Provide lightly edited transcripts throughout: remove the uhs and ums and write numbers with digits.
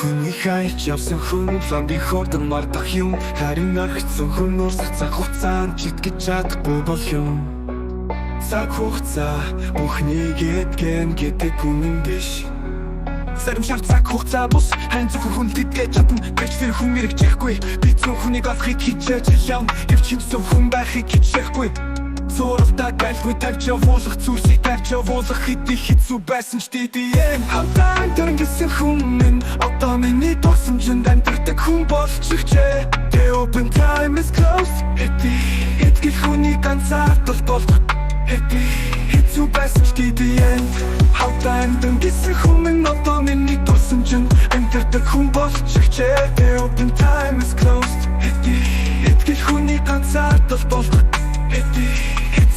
Хүний хайж явсан хүн ламби хордон мардах юм. Харин аргацсан хүн цаг хугацаанд читгэж чадахгүй бол юм. Цаг хугацаа бүхнийг эдгэн гэдэг хүн биш. Зарим шарт цаг хугацаа бус хайн зөвхөн хүн тэтгэж чадна. Гэж тэр хүн мэрэгжихгүй. Би зөв хүнийг олохыг хичээж явна. Хөвчимсэн хүн байхыг хичээхгүй. Зурагтаа гайлгүй тавьж явуулах зүйлсийг тавьж явуулах хэдий хэцүү байсан ч дийдээ хамтан дөрөнгөсөн хүн минь одоо миний дурсамжинд амьдардаг хүн болчихжээ. The open time is closed. Хэдий хүний ганцаардал болох хэцүү байсан ч дийдээ хамтан дөрөнгөсөн хүн минь одоо миний дурсамжинд амьдардаг хүн болчихжээ. The open time is closed. Хэдий хүний ганцаардал болох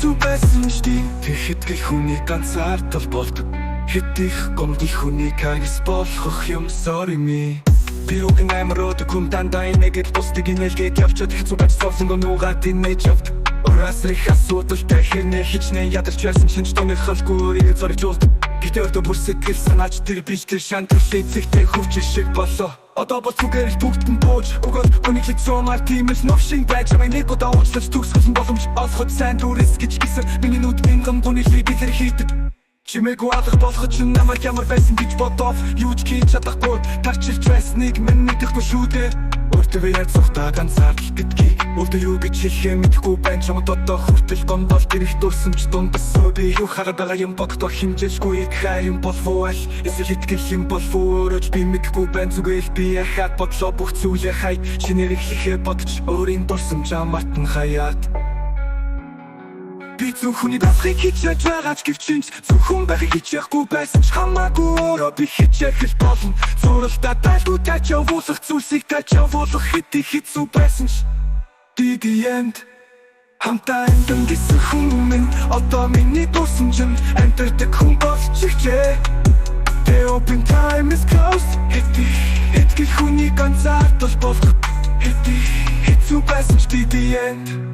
хэцүү байсан ч хэдий хүний ганцаардал болдог. Хэдий гомдол хүний хайрс болох юм. Sorry me. Би үгэн амрууд хүн дандаа инээгээд бусдыг инээлгээд явчаад хэцүү байж совсон гонуугаад инээж явд. Урасрих асуудалтай хэрнээ хичнээн ядарч байсан шинж тооны халгүй өөрийгөө зорж уулд. Гэтэ өрдөө бүр сэтгэл санаач тэр биш тэр шантарлын зэгтэй хөвч шиг болоо. Одоо бол түгээр бүгд нь бууж өгөөд хүний хэцүүмар тиймээс новшин байж байгаа нэг удаа уучлаж төгсгсөн боломж олоход сайн дүрэс гэж гисэн. Миний нүд мингэн гуны би тэр хийдэг. Чимээгүй алах болгож чинь намайг ямар байсан гэж бодов. Юу ч хийж чадахгүй тарчилж байсныг минь мэдэхгүй шүү дээ. Өөртөө яаж цухтаа ганцаардал гэдгийг өөртөө юу гэж хэлэхээ мэдэхгүй байна. Чамд одоо хүртэл гомдол дэрэх дурсамж дундасуу. Би юу хараад байгаа юм боддоо хэмжээшгүй их хайр юм болов аль эсвэл итгэл юм болов өөрөж би мэдэхгүй байна. Зүгээр би яхаад бодлоо бүх зүйлээ хай шинээр эхлэхээ бодож өөрийн дурсамжаа мартан хаяад. Би зөвхөн дасхийг хичээж байгаа ч гэвчинч зөвхөн байхыг хичээхгүй байсан ч хамаагүй өөрөө би хичээх л болно. Зуралтаа тайлгүй тач явуулах зүйлсийг тач явуулах хэдий хэцүү байсан ч the end хамтаа амьдан гэсэн хүн минь одоо миний дурсамжинд амьдардаг хүн болчихжээ. The open time is closed. Хэдий хүний ганцаардал болох хэцүү байсан ч the end